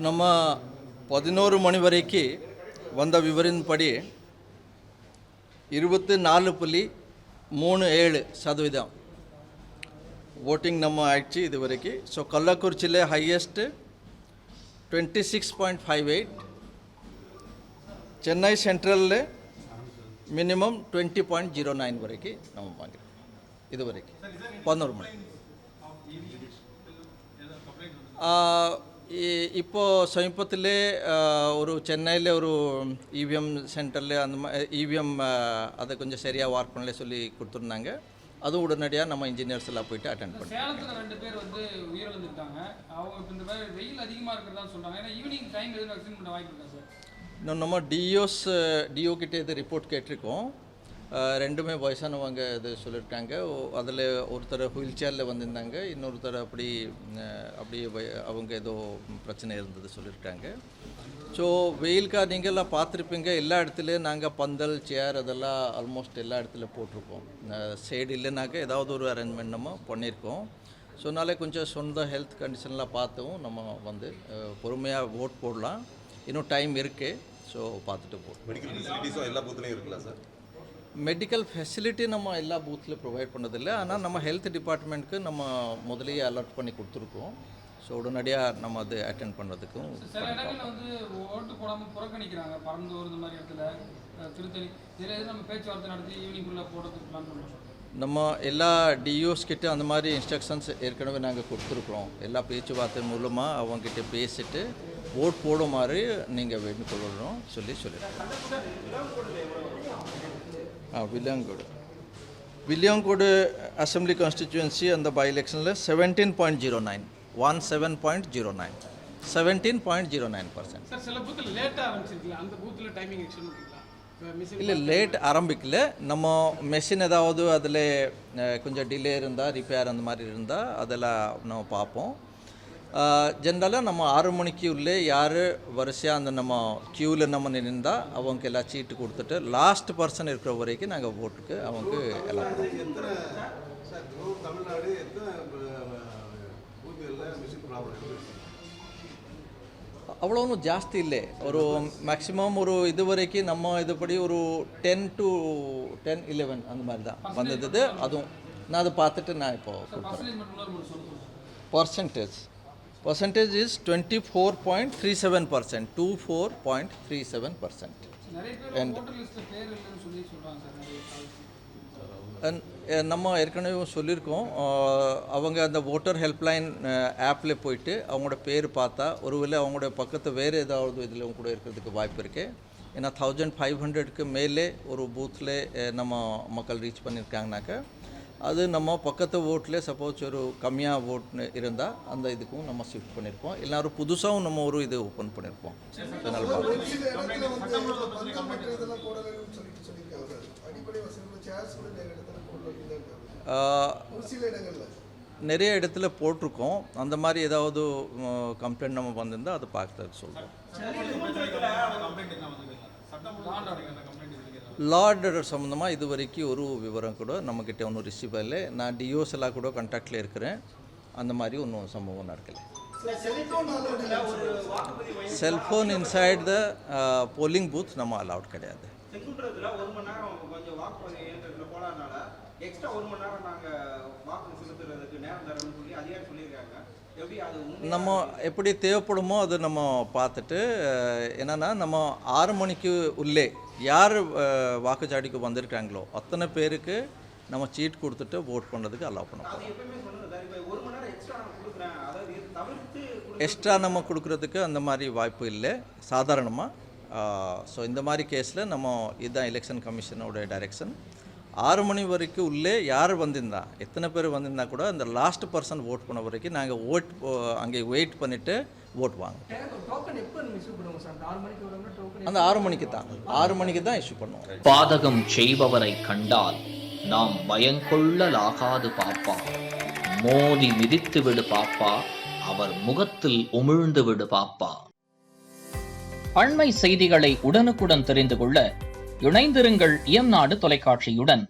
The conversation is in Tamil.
ನಮ್ಮ 11 மணி வரைக்கும் வந்த விவரின்படி 24.37% ವೋಟಿಂಗ್ ನಮ್ಮ ಆಯ್ತು ಇದುವರೆಗೆ. ಸೊ ಕಲ್ಲಕುರ್ಚಿಲೆ ಹೈಯೆಸ್ಟ್ 26.58, ಚೆನ್ನೈ ಸೆಂಟ್ರಲ್ಲೇ ಮಿನಿಮಮ್ 20.09 ವರೆಗೆ ನಾವು ಮಾಡಿ ಇದುವರೆಗೆ 11 மணி. இப்போ சமீபத்தில் ஒரு சென்னையில் ஒரு இவிஎம் சென்டரில் அந்த இவிஎம் அதை கொஞ்சம் சரியாக ஒர்க் பண்ணல சொல்லி கொடுத்துருந்தாங்க. அதுவும் உடனடியாக நம்ம இன்ஜினியர்ஸ் எல்லாம் போயிட்டு அட்டென்ட் பண்ணோம். சேலத்தில் 2 பேர் வந்து உயிரிழந்துட்டாங்க. அவங்க இந்த மாதிரி வெயில் அதிகமாக இருக்கிறதா சொல்கிறாங்க. ஏன்னா ஈவினிங் டைம் எதுவும் வேக்சின் பண்ண வாய்ப்பு இருக்கா சார்? நம்ம டிஓ கிட்டே இது ரிப்போர்ட் கேட்டிருக்கோம். 2மே வயசானவங்க இது சொல்லியிருக்காங்க. அதில் ஒருத்தர் வீல் சேரில் வந்திருந்தாங்க, இன்னொருத்தர் அப்படி அவங்க ஏதோ பிரச்சனை இருந்தது சொல்லியிருக்காங்க. ஸோ வெயிலுக்கா நீங்கள்லாம் பார்த்துருப்பீங்க, எல்லா இடத்துலையும் நாங்கள் பந்தல் சேர் அதெல்லாம் ஆல்மோஸ்ட் எல்லா இடத்துல போட்டிருக்கோம். சைடு இல்லைனாக்க ஏதாவது ஒரு அரேஞ்ச்மெண்ட் நம்ம பண்ணியிருக்கோம். ஸோ அதனால கொஞ்சம் சொந்த ஹெல்த் கண்டிஷன்லாம் பார்த்தும் நம்ம வந்து பொறுமையாக ஓட் போடலாம். இன்னும் டைம் இருக்குது. ஸோ பார்த்துட்டு போடுவோம். மெடிக்கல் ஃபெசிலிட்டிஸும் எல்லா பூத்துலையும் இருக்குல்ல சார்? மெடிக்கல் ஃபெசிலிட்டி நம்ம எல்லா பூத்தில் ப்ரொவைட் பண்ணதில்லை. ஆனால் நம்ம ஹெல்த் டிபார்ட்மெண்ட்டுக்கு நம்ம முதலையே அலர்ட் பண்ணி கொடுத்துருக்கோம். ஸோ உடனடியாக நம்ம அது அட்டென்ட் பண்ணுறதுக்கும். சில இடங்களில் வந்து ஓட்டு போடாமல் புறக்கணிக்கிறாங்க. பறந்தூர் இந்த மாதிரி இடத்துல, திருத்தணி இதில் எது நம்ம பேச்சுவார்த்தை நடத்தி ஈவினிங்குள்ளே போடுறதுக்கு பிளான் பண்ணுறோம். நம்ம எல்லா டிஓஸ் கிட்ட அந்த மாதிரி இன்ஸ்ட்ரக்ஷன்ஸ் ஏற்கனவே நாங்கள் கொடுத்துருக்குறோம். எல்லா பேச்சுவார்த்தை மூலமாக அவங்ககிட்ட பேசிட்டு ஓட் போடும் மாதிரி நீங்கள் வேண்டுகொள்ளணும் சொல்லியிருக்கோம். வில்லியங்கோடு அசம்பிளி கான்ஸ்டிச்சுவன்சி அந்த பை எலெக்ஷனில் 17.09, 17.09%. சில பூத்தில் லேட்டாக ஆரம்பிச்சிருக்கல, அந்த பூத்தில் டைமிங் எக்ஸ்டெண்ட் பண்ணிக்கலாம். இல்லை, லேட் ஆரம்பிக்கல. நம்ம மெஷின் ஏதாவது அதில் கொஞ்சம் டிலே இருந்தால், ரிப்பேர் அந்த மாதிரி இருந்தால் அதெல்லாம் நம்ம பார்ப்போம். ஜென்ரலாக நம்ம 6 மணிக்கு உள்ளே யார் வரிசையாக அந்த நம்ம க்யூவில் நம்ம நின்றால் அவங்க எல்லாம் சீட்டு கொடுத்துட்டு லாஸ்ட் பர்சன் இருக்கிற வரைக்கும் நாங்கள் ஓட்டுக்கு அவங்க எல்லாம் அவ்வளோ ஒன்றும் ஜாஸ்தி இல்லை. ஒரு மேக்ஸிமம் ஒரு இது வரைக்கும் நம்ம இதுபடி ஒரு 10 to 11 அந்த மாதிரி தான் வந்தது. அதுவும் நான் அதை பார்த்துட்டு நான் இப்போ Percentage is 24.37%, 24.37%. நம்ம ஏற்கனவே சொல்லியிருக்கோம். அவங்க அந்த ஓட்டர் ஹெல்ப்லைன் ஆப்பில் போயிட்டு அவங்களோட பேர் பார்த்தா ஒருவேளை அவங்களோட பக்கத்து வேறு ஏதாவது இதில் கூட இருக்கிறதுக்கு வாய்ப்பு இருக்குது. ஏன்னா 1500க்கு மேலே ஒரு பூத்தில் நம்ம மக்கள் ரீச் பண்ணியிருக்காங்கனாக்கா அது நம்ம பக்கத்து ஓட்டில் சப்போஸ் ஒரு கம்மியாக ஓட் இருந்தால் அந்த இதுக்கும் நம்ம ஷிஃப்ட் பண்ணியிருப்போம். எல்லாரும் புதுசாகவும் நம்ம ஒரு இது ஓப்பன் பண்ணியிருப்போம். அதனால் நிறைய இடத்துல போட்டிருக்கோம். அந்த மாதிரி ஏதாவது கம்ப்ளைண்ட் நம்ம வந்திருந்தால் அதை பார்த்து சொல்கிறோம். லா ஆர்டர் சம்மந்தமாக இது வரைக்கும் ஒரு விவரம் கூட நம்மக்கிட்ட ஒன்றும் ரிசீவ் இல்லை. நான் டிஓஸ் எல்லாம் கூட கான்டாக்டில் இருக்கிறேன். அந்த மாதிரி ஒன்றும் சம்பவம் நடக்கலை. Cellphone inside the polling booth நம்ம அலவுட் கிடையாது. நம்ம எப்படி தேவைப்படுமோ அது நம்ம பார்த்துட்டு என்னென்னா நம்ம 6 மணிக்கு உள்ளே யார் வாக்குச்சாவடிக்கு வந்திருக்காங்களோ அத்தனை பேருக்கு நம்ம சீட் கொடுத்துட்டு ஓட் பண்ணுறதுக்கு அலோவ் பண்ண போகிறோம். எக்ஸ்ட்ரா நம்ம கொடுக்குறதுக்கு அந்த மாதிரி வாய்ப்பு இல்லை சாதாரணமாக. ஸோ இந்த மாதிரி கேஸில் நம்ம இதுதான் எலெக்ஷன் கமிஷனோட டைரெக்ஷன். 6 மணி வரைக்கும் உள்ளே யார் வந்திருந்தா எத்தனை பேர் வந்திருந்தா கூட அந்த லாஸ்ட் பர்சன் ஓட் பண்ண வரைக்கும் நாங்கள் அங்கே வெயிட் பண்ணிவிட்டு ஓட் வாங்க. அந்த 6 மணிக்கு தான் இஷ்யூ பண்ணுவோம். பாதகம் செய்பவரை கண்டால் நாம் பயங்கொள்ளலாகாது பாப்பா, மோதி மிதித்து விடு பாப்பா, அவர் முகத்தில் உமிழ்ந்து விடு பாப்பா. அண்மை செய்திகளை உடனுக்குடன் தெரிந்து கொள்ள இணைந்திருங்கள் இயம்நாடு தொலைக்காட்சியுடன்.